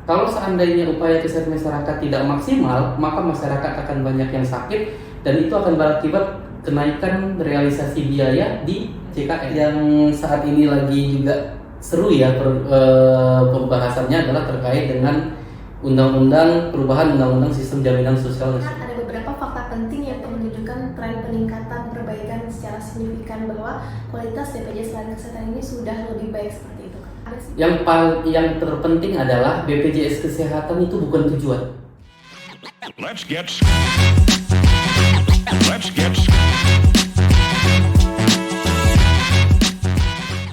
Kalau seandainya upaya kesehatan masyarakat tidak maksimal, maka masyarakat akan banyak yang sakit dan itu akan berakibat kenaikan realisasi biaya di JKN. Yang saat ini lagi juga seru ya pembahasannya adalah terkait dengan perubahan undang-undang sistem jaminan sosial nasional. Ada beberapa fakta penting yang menunjukkan tren peningkatan perbaikan secara signifikan bahwa kualitas BPJS layanan kesehatan ini sudah lebih baik seperti itu. Yang terpenting adalah BPJS kesehatan itu bukan tujuan.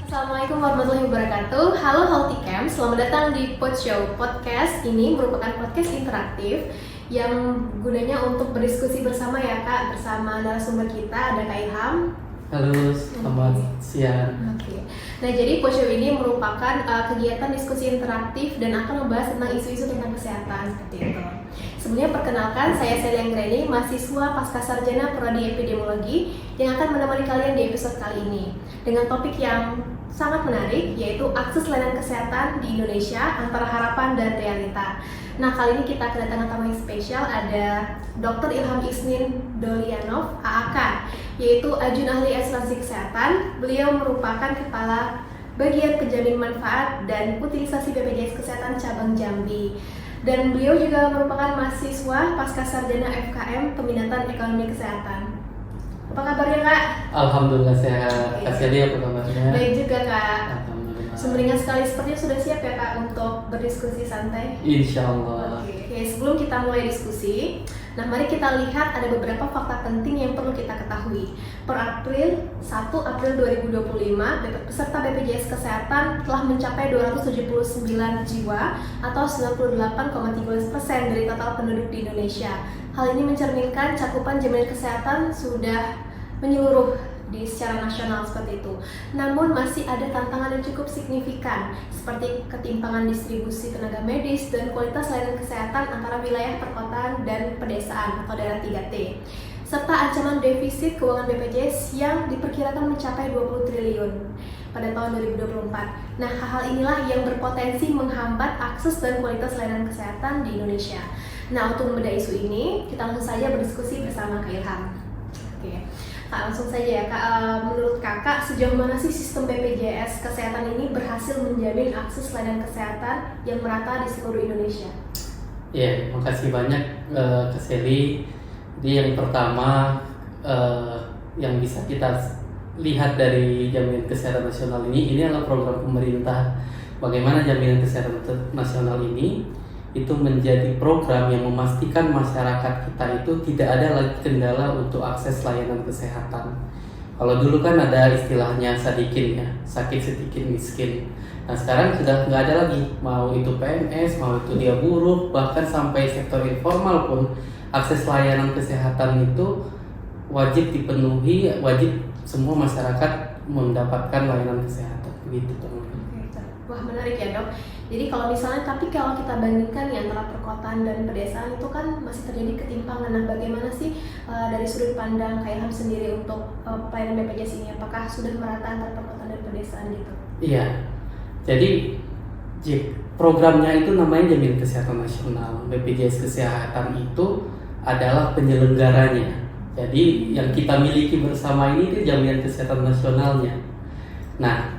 Assalamualaikum warahmatullahi wabarakatuh. Halo Healthy Camp, selamat datang di Pod Show. Podcast ini merupakan podcast interaktif yang gunanya untuk berdiskusi bersama ya Kak, bersama narasumber kita ada Kak Ilham. Halo, selamat siang. Oke. Nah, jadi Pod Show ini merupakan kegiatan diskusi interaktif dan akan membahas tentang isu-isu tentang kesehatan seperti itu. Sebelumnya perkenalkan, saya Celia Anggreni, mahasiswa Pascasarjana Prodi Epidemiologi yang akan menemani kalian di episode kali ini dengan topik yang sangat menarik, yaitu akses layanan kesehatan di Indonesia antara harapan dan realita. Nah, kali ini kita kedatangan tamu yang spesial, ada Dr. Ilham Isnin Dolianov, AAK, yaitu Ajun Ahli Asuransi Kesehatan. Beliau merupakan Kepala Bagian Penjamin Manfaat dan Utilisasi BPJS Kesehatan Cabang Jambi. Dan beliau juga merupakan mahasiswa Pascasarjana FKM Peminatan Ekonomi Kesehatan. Apa kabarnya Kak? Alhamdulillah sehat. Kak Celia, apa kabarnya? Baik juga Kak. Alhamdulillah. Sumringah sekali, sepertinya sudah siap ya Kak untuk berdiskusi santai? Insya Allah. Oke, sebelum kita mulai diskusi, nah mari kita lihat ada beberapa fakta penting yang perlu kita ketahui. Per 1 April 2025, peserta BPJS Kesehatan telah mencapai 279 jiwa atau 98,13% dari total penduduk di Indonesia. Hal ini mencerminkan cakupan jaminan kesehatan sudah menyeluruh di secara nasional seperti itu. Namun masih ada tantangan yang cukup signifikan seperti ketimpangan distribusi tenaga medis dan kualitas layanan kesehatan antara wilayah perkotaan dan pedesaan atau daerah 3T, serta ancaman defisit keuangan BPJS yang diperkirakan mencapai 20 triliun pada tahun 2024. Nah, hal-hal inilah yang berpotensi menghambat akses dan kualitas layanan kesehatan di Indonesia. Nah, untuk membedah isu ini, kita langsung saja berdiskusi bersama Kak Ilham. Oke. Kak, langsung saja ya Kak, menurut Kakak sejauh mana sih sistem BPJS Kesehatan ini berhasil menjamin akses layanan kesehatan yang merata di seluruh Indonesia? Ya, makasih banyak Kak Seli. Jadi yang pertama yang bisa kita lihat dari Jaminan Kesehatan Nasional ini adalah program pemerintah. Bagaimana Jaminan Kesehatan Nasional ini itu menjadi program yang memastikan masyarakat kita itu tidak ada lagi kendala untuk akses layanan kesehatan. Kalau dulu kan ada istilahnya sadikin ya, sakit sedikit miskin. Nah sekarang sudah nggak ada lagi, mau itu PNS, mau itu dia buruh, bahkan sampai sektor informal pun akses layanan kesehatan itu wajib dipenuhi, wajib semua masyarakat mendapatkan layanan kesehatan. Begitu teman-teman. Wah, menarik ya Dok. Jadi kalau kita bandingkan ya antara perkotaan dan pedesaan itu kan masih terjadi ketimpangan. Nah, bagaimana sih dari sudut pandang Kak Ilham sendiri untuk pelayanan BPJS ini? Apakah sudah merata antara perkotaan dan pedesaan gitu? Iya. Jadi programnya itu namanya Jaminan Kesehatan Nasional. BPJS Kesehatan itu adalah penyelenggaranya. Jadi yang kita miliki bersama ini itu Jaminan Kesehatan Nasionalnya. Nah,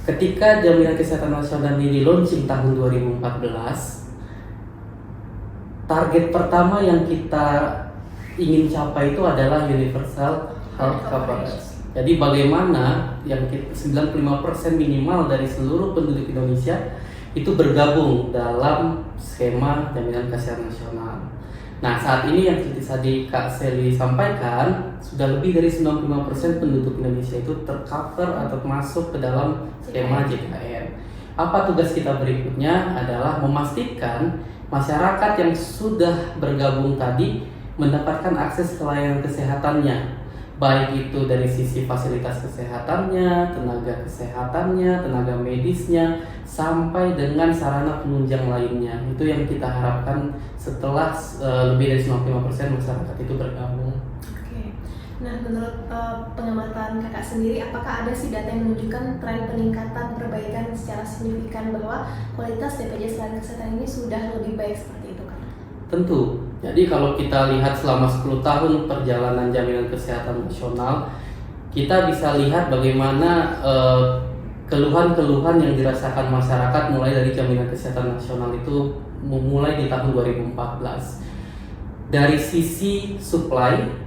ketika Jaminan Kesehatan Nasional ini launching tahun 2014, target pertama yang kita ingin capai itu adalah Universal Health Coverage. Jadi bagaimana yang 95% minimal dari seluruh penduduk Indonesia itu bergabung dalam skema Jaminan Kesehatan Nasional. Nah, saat ini yang tadi Kak Seli sampaikan, sudah lebih dari 95% penduduk Indonesia itu tercover atau masuk ke dalam skema JKN. Apa tugas kita berikutnya adalah memastikan masyarakat yang sudah bergabung tadi mendapatkan akses ke layanan kesehatannya, baik itu dari sisi fasilitas kesehatannya, tenaga medisnya, sampai dengan sarana penunjang lainnya. Itu yang kita harapkan setelah lebih dari 95% masyarakat itu bergabung. Oke. Nah, menurut pengamatan kakak sendiri, apakah ada sih data yang menunjukkan tren peningkatan perbaikan secara signifikan bahwa kualitas BPJS Layanan Kesehatan ini sudah lebih baik seperti itu kan? Tentu. Jadi kalau kita lihat selama 10 tahun perjalanan jaminan kesehatan nasional, kita bisa lihat bagaimana keluhan-keluhan yang dirasakan masyarakat mulai dari jaminan kesehatan nasional itu mulai di tahun 2014. Dari sisi supply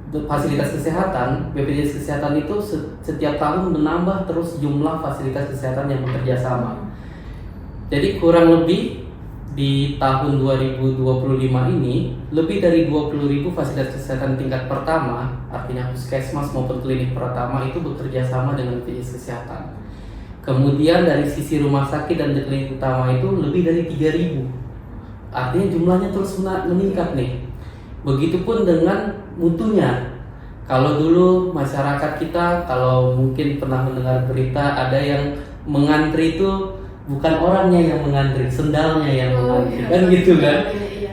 fasilitas kesehatan, BPJS Kesehatan itu setiap tahun menambah terus jumlah fasilitas kesehatan yang bekerja sama. Jadi kurang lebih di tahun 2025 ini lebih dari 20.000 fasilitas kesehatan tingkat pertama, artinya puskesmas maupun klinik pertama itu bekerja sama dengan BPJS Kesehatan. Kemudian dari sisi rumah sakit dan klinik utama itu lebih dari 3.000. Artinya jumlahnya terus meningkat nih. Begitupun dengan mutunya. Kalau dulu masyarakat kita, kalau mungkin pernah mendengar berita ada yang mengantri itu bukan orangnya yang mengantri, sendalnya yang mengantri, kan gitu kan?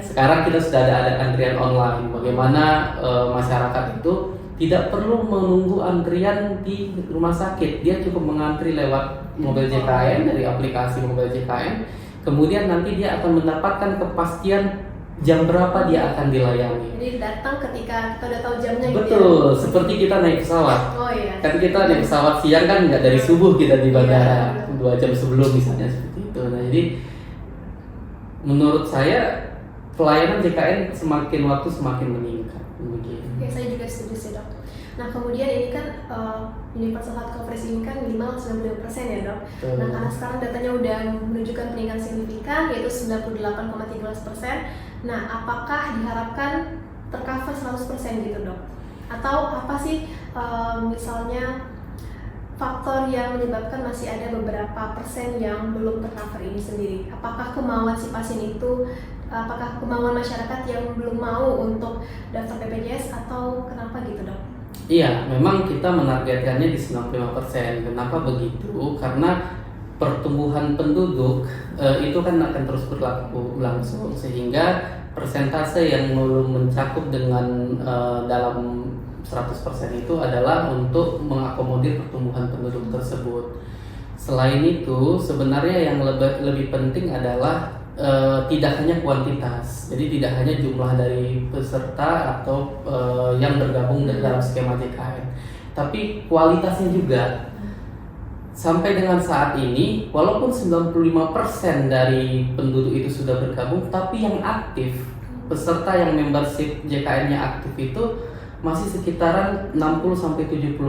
Sekarang kita sudah ada antrian online. Bagaimana masyarakat itu tidak perlu menunggu antrian di rumah sakit, dia cukup mengantri lewat mobil JKN dari aplikasi mobil JKN. Kemudian nanti dia akan mendapatkan kepastian jam berapa dia akan dilayani. Jadi datang ketika kita udah tahu jamnya. Betul, gitu ya? seperti kita naik pesawat. Oh iya. Kan kita naik pesawat siang kan nggak dari subuh kita di bandara, 2 jam sebelum misalnya seperti itu. Nah jadi menurut saya pelayanan JKN semakin waktu semakin meningkat. Oke, saya juga setuju sih dok. Nah kemudian ini kan universal health coverage ini kan minimal 95% ya dok. Nah karena sekarang datanya udah menunjukkan peningkatan signifikan yaitu 98,13%. Nah apakah diharapkan tercover 100% gitu dok? Atau apa sih misalnya faktor yang menyebabkan masih ada beberapa persen yang belum tercover ini sendiri? Apakah kemauan si pasien itu, apakah kemauan masyarakat yang belum mau untuk daftar BPJS atau kenapa gitu dok? Iya, memang kita menargetkannya di 95%. Kenapa begitu? Karena pertumbuhan penduduk itu kan akan terus berlangsung sehingga persentase yang belum mencakup dengan dalam 100% itu adalah untuk mengakomodir pertumbuhan penduduk tersebut. Selain itu, sebenarnya yang lebih penting adalah tidak hanya kuantitas, jadi tidak hanya jumlah dari peserta atau yang bergabung dalam skema JKN, tapi kualitasnya juga. Sampai dengan saat ini, walaupun 95% dari penduduk itu sudah bergabung, tapi yang aktif, peserta yang membership JKN-nya aktif itu masih sekitaran 60-70%.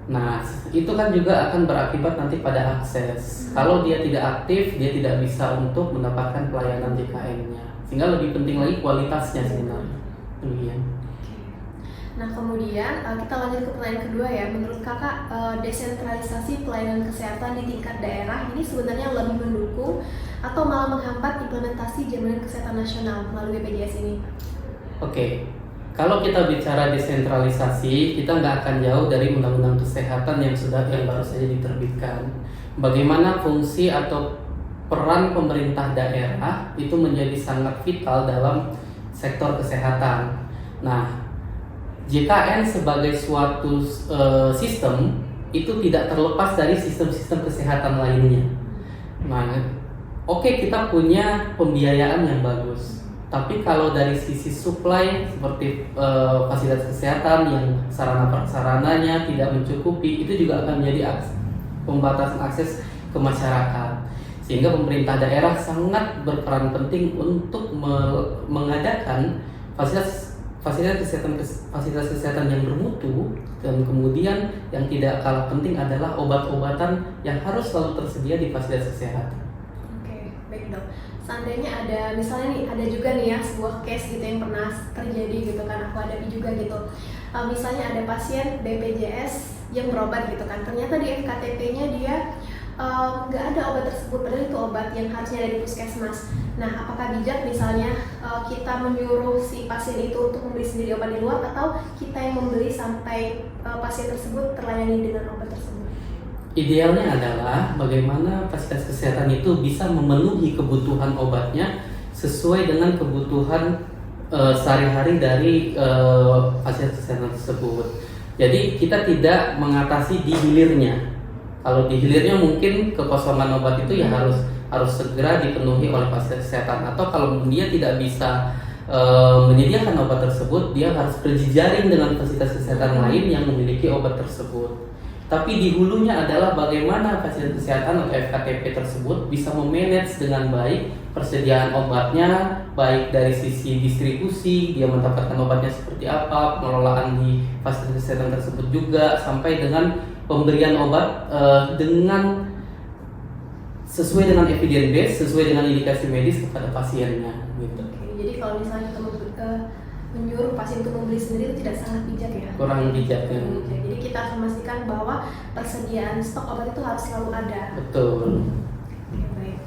Nah, itu kan juga akan berakibat nanti pada akses. Kalau dia tidak aktif, dia tidak bisa untuk mendapatkan pelayanan JKN-nya. Sehingga lebih penting lagi kualitasnya sebenarnya. Demikian. Nah, kemudian kita lanjut ke pertanyaan kedua ya. Menurut kakak, desentralisasi pelayanan kesehatan di tingkat daerah ini sebenarnya lebih mendukung atau malah menghambat implementasi jaminan kesehatan nasional melalui BPJS ini? Oke. Kalau kita bicara desentralisasi, kita nggak akan jauh dari undang-undang kesehatan yang baru saja diterbitkan. Bagaimana fungsi atau peran pemerintah daerah itu menjadi sangat vital dalam sektor kesehatan. Nah, JKN sebagai suatu sistem itu tidak terlepas dari sistem-sistem kesehatan lainnya. Nah, oke, kita punya pembiayaan yang bagus. Tapi kalau dari sisi supply seperti fasilitas kesehatan yang sarana prasarananya tidak mencukupi, itu juga akan menjadi pembatasan akses ke masyarakat. Sehingga pemerintah daerah sangat berperan penting untuk mengadakan fasilitas kesehatan yang bermutu, dan kemudian yang tidak kalah penting adalah obat-obatan yang harus selalu tersedia di fasilitas kesehatan. Oke, baik dok. Seandainya ada, misalnya nih, ada juga nih ya sebuah case gitu yang pernah terjadi gitu kan, aku hadapi juga gitu. Misalnya ada pasien BPJS yang berobat gitu kan, ternyata di FKTP-nya dia nggak ada obat tersebut, padahal itu obat yang harusnya ada di puskesmas. Nah, apakah bijak misalnya kita menyuruh si pasien itu untuk membeli sendiri obat di luar, atau kita yang membeli sampai pasien tersebut terlayani dengan obat tersebut? Idealnya adalah bagaimana fasilitas kesehatan itu bisa memenuhi kebutuhan obatnya sesuai dengan kebutuhan sehari-hari dari fasilitas kesehatan tersebut. Jadi kita tidak mengatasi di hilirnya. Kalau di hilirnya mungkin kekosongan obat itu ya harus segera dipenuhi oleh fasilitas kesehatan, atau kalau dia tidak bisa menyediakan obat tersebut, dia harus berjejaring dengan fasilitas kesehatan lain yang memiliki obat tersebut. Tapi di hulunya adalah bagaimana fasilitas kesehatan atau FKTP tersebut bisa memanage dengan baik persediaan obatnya, baik dari sisi distribusi, dia mendapatkan obatnya seperti apa, pengelolaan di fasilitas kesehatan tersebut juga, sampai dengan pemberian obat dengan sesuai dengan evidence base, sesuai dengan indikasi medis kepada pasiennya gitu. Oke, jadi kalau misalnya kita menyuruh pasien untuk membeli sendiri itu tidak sangat bijak ya? Kurang bijak ya. Jadi kita harus memastikan bahwa persediaan stok obat itu harus selalu ada. Betul. Oke, baik.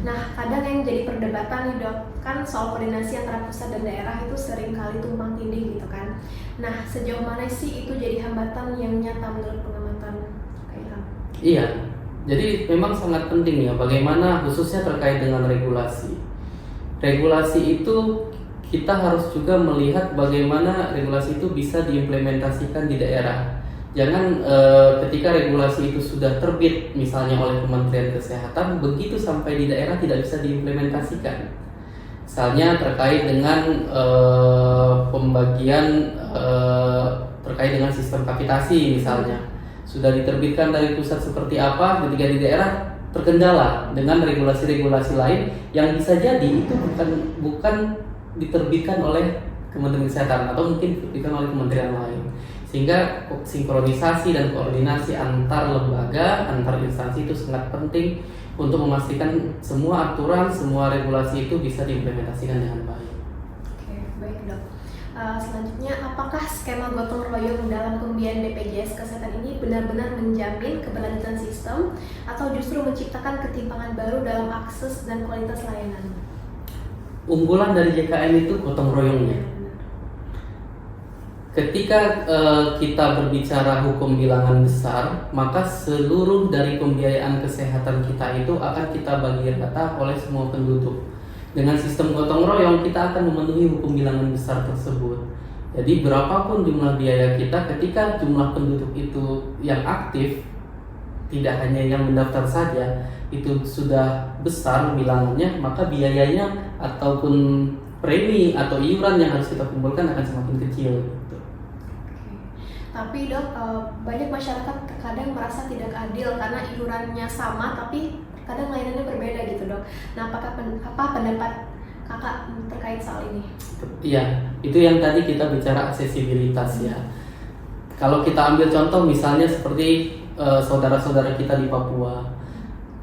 Nah, kadang yang jadi perdebatan nih dok, kan soal koordinasi antara pusat dan daerah itu sering kali tumpang tindih gitu kan. Nah, sejauh mana sih itu jadi hambatan yang nyata menurut pengamatan Kak Ilham? Iya, jadi memang sangat penting ya bagaimana khususnya terkait dengan regulasi. Regulasi itu kita harus juga melihat bagaimana regulasi itu bisa diimplementasikan di daerah. Jangan ketika regulasi itu sudah terbit misalnya oleh Kementerian Kesehatan, begitu sampai di daerah tidak bisa diimplementasikan. Misalnya terkait dengan pembagian terkait dengan sistem kapitasi misalnya. Sudah diterbitkan dari pusat seperti apa, ketika di daerah terkendala dengan regulasi-regulasi lain yang bisa jadi itu bukan diterbitkan oleh Kementerian Kesehatan atau mungkin diterbitkan oleh kementerian lain, sehingga sinkronisasi dan koordinasi antar lembaga, antar instansi itu sangat penting untuk memastikan semua aturan, semua regulasi itu bisa diimplementasikan dengan baik. Oke, baik dok. Selanjutnya, apakah skema gotong royong dalam pembiayaan BPJS Kesehatan ini benar-benar menjamin keberlanjutan sistem atau justru menciptakan ketimpangan baru dalam akses dan kualitas layanan? Unggulan dari JKN itu gotong royongnya. Ketika kita berbicara hukum bilangan besar, maka seluruh dari pembiayaan kesehatan kita itu akan kita bagi rata oleh semua penduduk. Dengan sistem gotong royong kita akan memenuhi hukum bilangan besar tersebut. Jadi berapapun jumlah biaya kita, ketika jumlah penduduk itu yang aktif, tidak hanya yang mendaftar saja, itu sudah besar bilangannya, maka biayanya ataupun premi atau iuran yang harus kita kumpulkan akan semakin kecil gitu. Tapi dok, banyak masyarakat kadang merasa tidak adil karena iurannya sama tapi kadang layanannya berbeda gitu dok. Nah, apa pendapat kakak terkait soal ini? Iya, itu yang tadi kita bicara aksesibilitas ya. Kalau kita ambil contoh misalnya seperti saudara-saudara kita di Papua,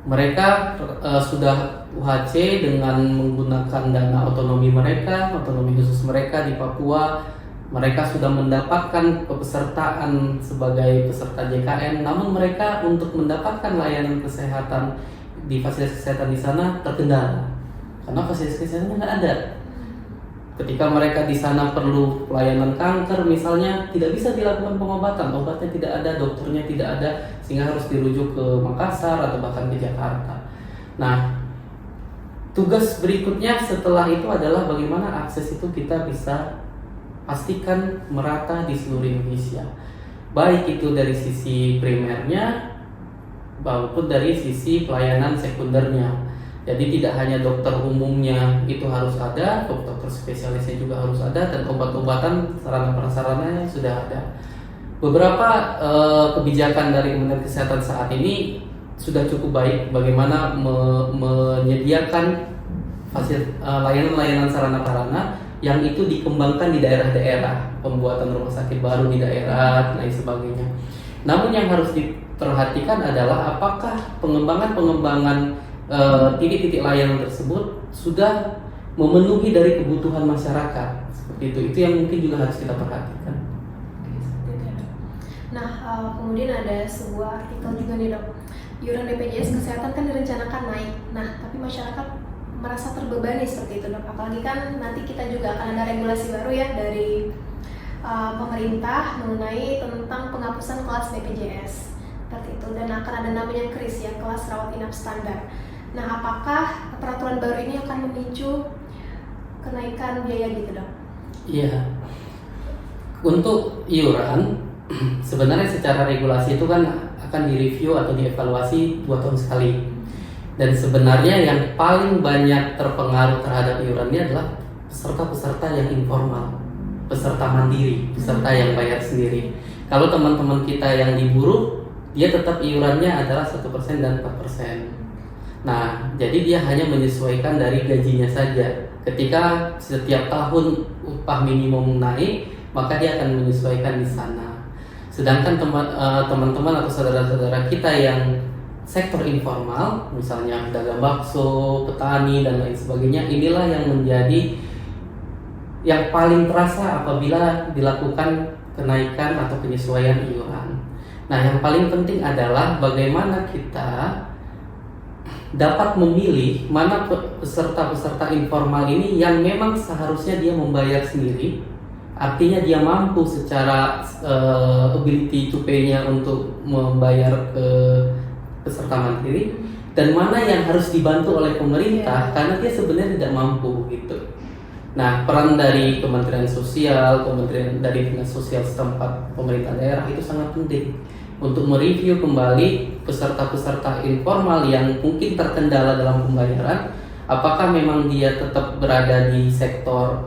mereka sudah UHC dengan menggunakan dana otonomi mereka, otonomi khusus mereka di Papua. Mereka sudah mendapatkan kepesertaan sebagai peserta JKN, namun mereka untuk mendapatkan layanan kesehatan di fasilitas kesehatan di sana terkendala karena fasilitas kesehatan nggak ada. Ketika mereka di sana perlu pelayanan kanker misalnya, tidak bisa dilakukan pengobatan, obatnya tidak ada, dokternya tidak ada, sehingga harus dirujuk ke Makassar atau bahkan ke Jakarta. Nah, tugas berikutnya setelah itu adalah bagaimana akses itu kita bisa pastikan merata di seluruh Indonesia, baik itu dari sisi primernya maupun dari sisi pelayanan sekundernya. Jadi tidak hanya dokter umumnya itu harus ada, dokter spesialisnya juga harus ada, dan obat-obatan sarana prasarananya sudah ada. Beberapa kebijakan dari Kementerian Kesehatan saat ini sudah cukup baik bagaimana menyediakan layanan-layanan sarana prasarana yang itu dikembangkan di daerah-daerah, pembuatan rumah sakit baru di daerah dan lain sebagainya. Namun yang harus diperhatikan adalah apakah pengembangan titik-titik layanan tersebut sudah memenuhi dari kebutuhan masyarakat. Seperti itu yang mungkin juga harus kita perhatikan. Nah, kemudian ada sebuah artikel juga nih dok, iuran BPJS Kesehatan kan direncanakan naik. Nah, tapi masyarakat merasa terbebani seperti itu dok. Apalagi kan nanti kita juga akan ada regulasi baru ya dari pemerintah mengenai tentang penghapusan kelas BPJS seperti itu, dan akan ada namanya KRIS ya, kelas rawat inap standar. Nah, apakah peraturan baru ini akan memicu kenaikan biaya gitu dok? Iya, untuk iuran sebenarnya secara regulasi itu kan akan direview atau dievaluasi 2 tahun sekali. Dan sebenarnya yang paling banyak terpengaruh terhadap iurannya adalah peserta-peserta yang informal, peserta mandiri, peserta yang bayar sendiri. Kalau teman-teman kita yang di buruh, dia tetap iurannya adalah 1% dan 4%. Nah, jadi dia hanya menyesuaikan dari gajinya saja. Ketika setiap tahun upah minimum naik, maka dia akan menyesuaikan di sana. Sedangkan teman-teman atau saudara-saudara kita yang sektor informal, misalnya pedagang bakso, petani dan lain sebagainya, inilah yang menjadi yang paling terasa apabila dilakukan kenaikan atau penyesuaian iuran. Nah, yang paling penting adalah bagaimana kita dapat memilih mana peserta-peserta informal ini yang memang seharusnya dia membayar sendiri, artinya dia mampu secara ability to pay-nya untuk membayar ke peserta mandiri, dan mana yang harus dibantu oleh pemerintah karena dia sebenarnya tidak mampu gitu. Nah, peran dari Kementerian Sosial, dari Dinas Sosial setempat pemerintah daerah itu sangat penting untuk mereview kembali peserta-peserta informal yang mungkin terkendala dalam pembayaran. Apakah memang dia tetap berada di sektor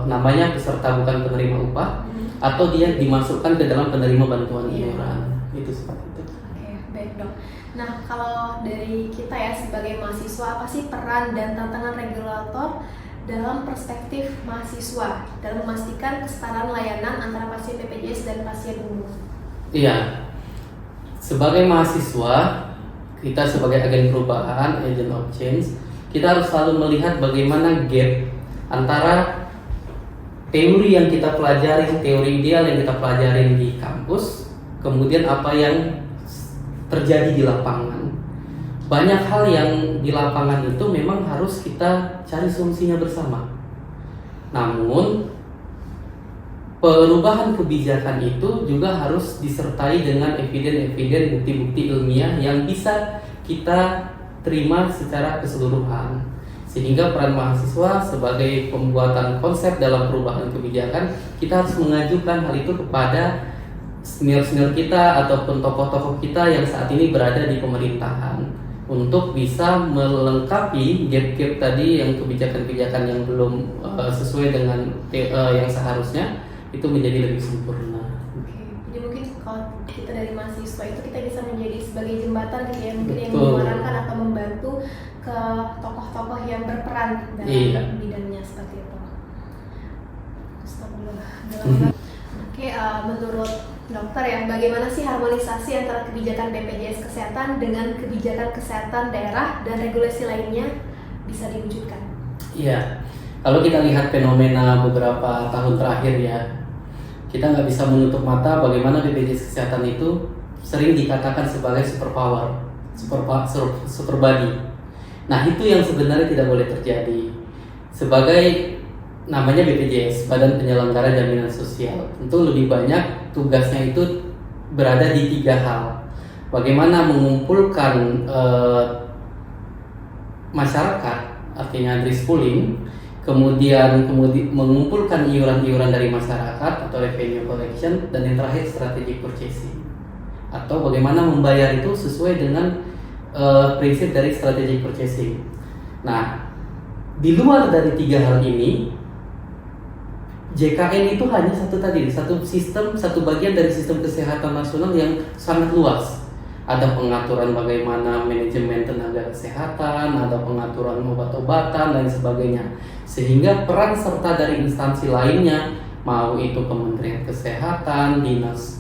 namanya peserta bukan penerima upah, atau dia dimasukkan ke dalam penerima bantuan iuran? Itu seperti itu. Oke, baik dok. Nah, kalau dari kita ya sebagai mahasiswa, apa sih peran dan tantangan regulator dalam perspektif mahasiswa dalam memastikan kesetaraan layanan antara pasien BPJS dan pasien umum? Iya, sebagai mahasiswa, kita sebagai agen perubahan, agent of change, kita harus selalu melihat bagaimana gap antara teori yang kita pelajari, teori ideal yang kita pelajari di kampus, kemudian apa yang terjadi di lapangan. Banyak hal yang di lapangan itu memang harus kita cari solusinya bersama. Namun perubahan kebijakan itu juga harus disertai dengan eviden-eviden, bukti-bukti ilmiah yang bisa kita terima secara keseluruhan. Sehingga peran mahasiswa sebagai pembuatan konsep dalam perubahan kebijakan, kita harus mengajukan hal itu kepada senior-senior kita ataupun tokoh-tokoh kita yang saat ini berada di pemerintahan, untuk bisa melengkapi gap-gap tadi, yang kebijakan-kebijakan yang belum sesuai dengan yang seharusnya, itu menjadi lebih sempurna. Oke, jadi mungkin kalau kita dari mahasiswa itu kita bisa menjadi sebagai jembatan gitu ya, mungkin yang Betul. menyuarakan atau membantu ke tokoh-tokoh yang berperan dalam bidangnya seperti itu. Stop dulu. Oke, menurut dokter ya, bagaimana sih harmonisasi antara kebijakan BPJS Kesehatan dengan kebijakan kesehatan daerah dan regulasi lainnya bisa diwujudkan? Iya, kalau kita lihat fenomena beberapa tahun terakhir ya, kita nggak bisa menutup mata bagaimana BPJS Kesehatan itu sering dikatakan sebagai superpower, super body. Nah, itu yang sebenarnya tidak boleh terjadi. Sebagai namanya BPJS, Badan Penyelenggara Jaminan Sosial, tentu lebih banyak tugasnya itu berada di 3 hal. Bagaimana mengumpulkan masyarakat, artinya risk pooling, kemudian mengumpulkan iuran-iuran dari masyarakat atau revenue collection, dan yang terakhir strategic purchasing, atau bagaimana membayar itu sesuai dengan prinsip dari strategic purchasing. Nah, di luar dari 3 hal ini, JKN itu hanya satu sistem, satu bagian dari sistem kesehatan nasional yang sangat luas. Ada pengaturan bagaimana manajemen tenaga kesehatan, ada pengaturan obat-obatan dan sebagainya. Sehingga peran serta dari instansi lainnya, mau itu Kementerian Kesehatan,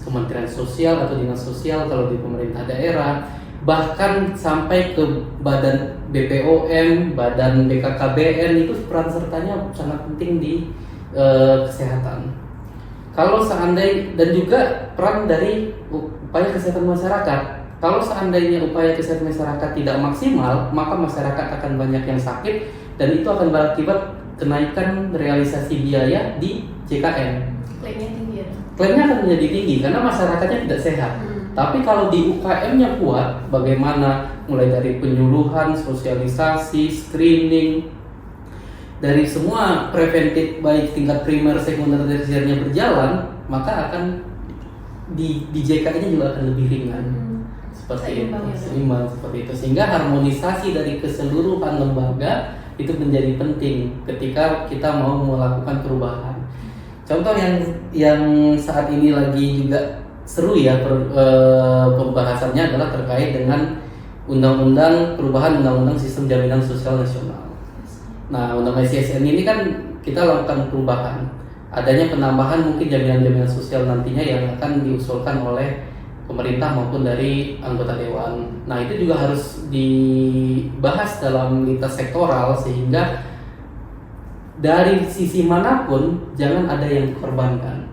Kementerian Sosial atau Dinas Sosial kalau di pemerintah daerah, bahkan sampai ke Badan BPOM, Badan BKKBN, itu peran sertanya sangat penting di kesehatan. Kalau seandainya, dan juga peran dari upaya kesehatan masyarakat. Kalau seandainya upaya kesehatan masyarakat tidak maksimal, maka masyarakat akan banyak yang sakit, dan itu akan berakibat kenaikan realisasi biaya di JKN. Klaimnya tinggi ya? Klaimnya akan menjadi tinggi karena masyarakatnya tidak sehat. Tapi kalau di UKM-nya kuat, bagaimana mulai dari penyuluhan, sosialisasi, screening, dari semua preventif baik tingkat primer, sekunder, tersiernya berjalan, maka akan di JKI-nya juga akan lebih ringan. Seperti itu, seimbang seperti itu, sehingga harmonisasi dari keseluruhan lembaga itu menjadi penting ketika kita mau melakukan perubahan. Contoh yang saat ini lagi juga seru ya pembahasannya adalah terkait dengan perubahan undang-undang sistem jaminan sosial nasional. Nah, undang-undang SJSN ini kan kita lakukan perubahan, adanya penambahan mungkin jaminan-jaminan sosial nantinya yang akan diusulkan oleh pemerintah maupun dari anggota dewan. Nah, itu juga harus dibahas dalam lintas sektoral sehingga dari sisi manapun jangan ada yang dikorbankan.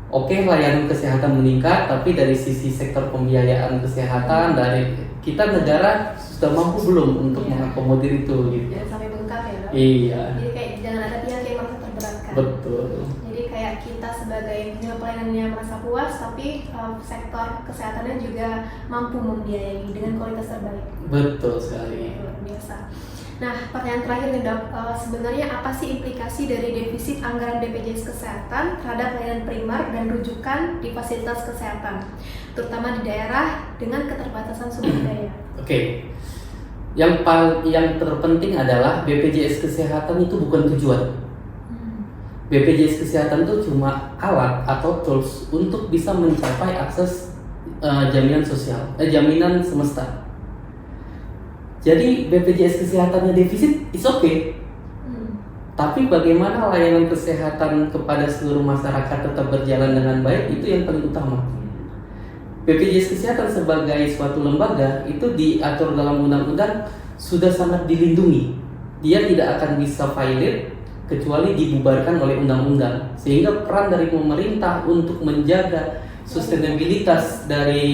Oke, layanan kesehatan meningkat, tapi dari sisi sektor pembiayaan kesehatan dari kita negara sudah mampu belum untuk mengakomodir itu gitu. Jangan sampai bengkak ya, Dok. Iya. Jadi kayak jangan ada pihak yang merasa terberatkan. Betul. Jadi kayak kita sebagai penyelenggara pelayanannya merasa puas, tapi sektor kesehatannya juga mampu membiayai dengan kualitas terbaik. Betul sekali. Luar biasa. Nah, pertanyaan terakhir nih, Dok, sebenarnya apa sih implikasi dari defisit anggaran BPJS Kesehatan terhadap layanan primer dan rujukan di fasilitas kesehatan, terutama di daerah dengan keterbatasan sumber daya? Oke. Yang terpenting adalah BPJS Kesehatan itu bukan tujuan. BPJS Kesehatan itu cuma alat atau tools untuk bisa mencapai akses jaminan sosial, jaminan semesta. Jadi BPJS Kesehatannya defisit, it's okay. Tapi bagaimana layanan kesehatan kepada seluruh masyarakat tetap berjalan dengan baik, itu yang paling utama. BPJS Kesehatan sebagai suatu lembaga itu diatur dalam undang-undang sudah sangat dilindungi. Dia tidak akan bisa violate kecuali dibubarkan oleh undang-undang. Sehingga peran dari pemerintah untuk menjaga sustenabilitas dari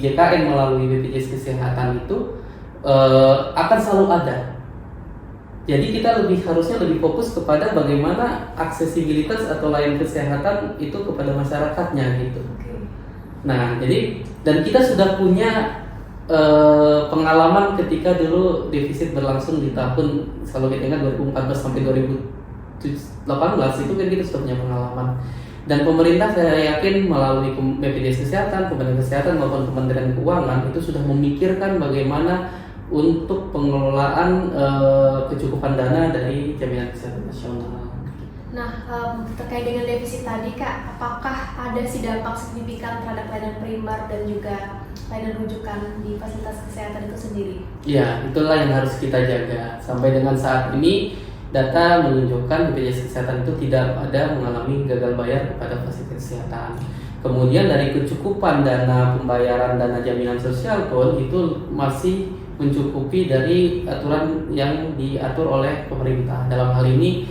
JKN melalui BPJS Kesehatan itu akan selalu ada. Jadi kita harusnya lebih fokus kepada bagaimana aksesibilitas atau layanan kesehatan itu kepada masyarakatnya gitu. Nah, jadi dan kita sudah punya pengalaman ketika dulu defisit berlangsung di tahun, kalau kita ingat 2014 sampai 2018 itu kan kita sudah punya pengalaman. Dan pemerintah saya yakin melalui BPJS Kesehatan, Kementerian Kesehatan maupun Kementerian Keuangan itu sudah memikirkan bagaimana untuk pengelolaan kecukupan dana dari jaminan kesehatan nasional. Nah, terkait dengan defisit tadi, Kak, apakah ada sih dampak signifikan terhadap layanan primer dan juga layanan rujukan di fasilitas kesehatan itu sendiri? Ya, itulah yang harus kita jaga. Sampai dengan saat ini, data menunjukkan BPJS Kesehatan itu tidak ada mengalami gagal bayar kepada fasilitas kesehatan. Kemudian dari kecukupan dana pembayaran dana jaminan sosial pun itu masih mencukupi dari aturan yang diatur oleh pemerintah. Dalam hal ini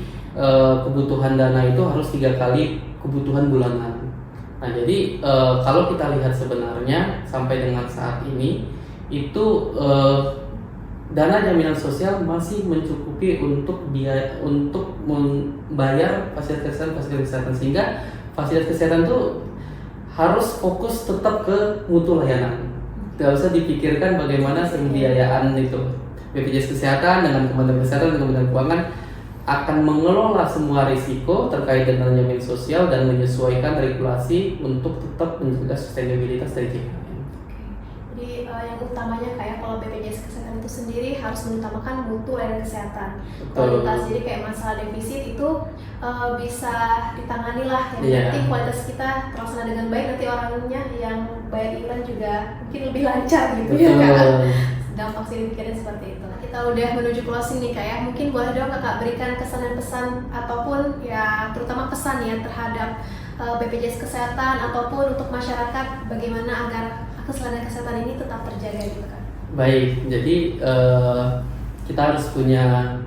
kebutuhan dana itu harus 3 kali kebutuhan bulanan. Nah, jadi kalau kita lihat sebenarnya sampai dengan saat ini itu dana jaminan sosial masih mencukupi untuk membayar fasilitas kesehatan, sehingga fasilitas kesehatan itu harus fokus tetap ke mutu layanan. Tidak usah dipikirkan bagaimana pembiayaan itu. BPJS Kesehatan dengan Kementerian Kesehatan dan Kementerian Keuangan akan mengelola semua risiko terkait dengan jaminan sosial dan menyesuaikan regulasi untuk tetap menjaga sustainabilitas dari JKN. Jadi yang utamanya kayak kalau BPJS Kesehatan itu sendiri harus mengutamakan mutu layanan kesehatan. Kualitas, jadi kayak masalah defisit itu bisa ditangani lah. Yang penting kualitas kita terlaksana dengan baik, nanti orangnya yang bayar iuran juga mungkin lebih lancar gitu. Ya Kak. Dampak signifikannya seperti itu. Kita udah menuju closing nih Kak ya. Mungkin boleh dong Kakak berikan kesan dan pesan ataupun ya terutama pesan ya terhadap BPJS Kesehatan ataupun untuk masyarakat bagaimana agar keselamatan kesehatan ini tetap terjaga gitu kan. Baik, jadi kita harus punya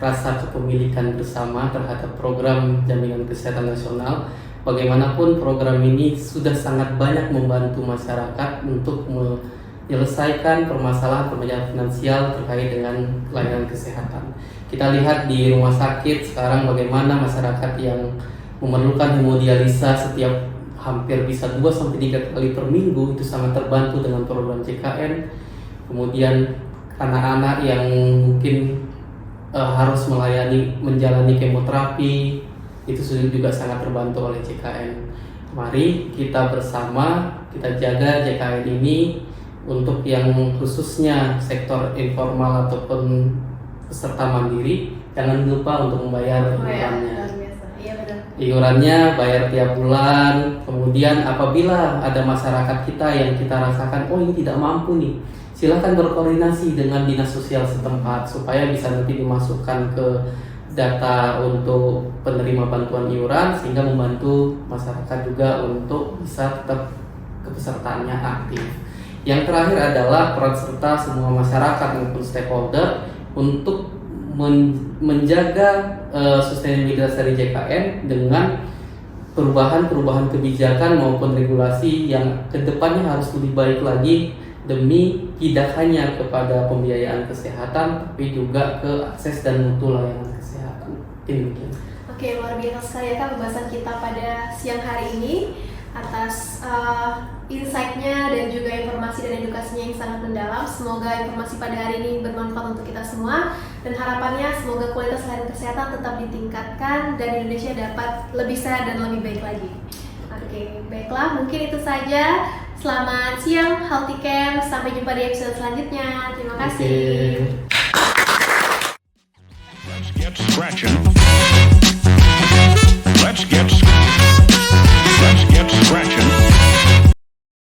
rasa kepemilikan bersama terhadap program jaminan kesehatan nasional. Bagaimanapun program ini sudah sangat banyak membantu masyarakat untuk menyelesaikan permasalahan finansial terkait dengan layanan kesehatan. Kita lihat di rumah sakit sekarang bagaimana masyarakat yang memerlukan hemodialisa setiap hampir bisa 2-3 kali per minggu itu sangat terbantu dengan program JKN. Kemudian anak-anak yang mungkin harus menjalani kemoterapi, itu sudah juga sangat terbantu oleh JKN. Mari kita bersama kita jaga JKN ini untuk yang khususnya sektor informal ataupun peserta mandiri, jangan lupa untuk membayar iurannya. Iya benar. Iurannya bayar tiap bulan. Kemudian apabila ada masyarakat kita yang kita rasakan, oh ini tidak mampu nih, silakan berkoordinasi dengan dinas sosial setempat supaya bisa nanti dimasukkan ke data untuk penerima bantuan iuran, sehingga membantu masyarakat juga untuk bisa tetap kepesertaannya aktif. Yang terakhir adalah peran serta semua masyarakat maupun stakeholder untuk menjaga sustainabilitas dari JKN dengan perubahan kebijakan maupun regulasi yang kedepannya harus lebih baik lagi, demi tidak hanya kepada pembiayaan kesehatan tapi juga ke akses dan mutu layanan kesehatan. Demikian. Oke, luar biasa sekali ya Kak pembahasan kita pada siang hari ini atas insight-nya dan juga informasi dan edukasinya yang sangat mendalam. Semoga informasi pada hari ini bermanfaat untuk kita semua, dan harapannya semoga kualitas layanan kesehatan tetap ditingkatkan dan Indonesia dapat lebih sehat dan lebih baik lagi. Oke, baiklah, mungkin itu saja. Selamat siang Healthy Camp, sampai jumpa di episode selanjutnya. Terima kasih. Oke.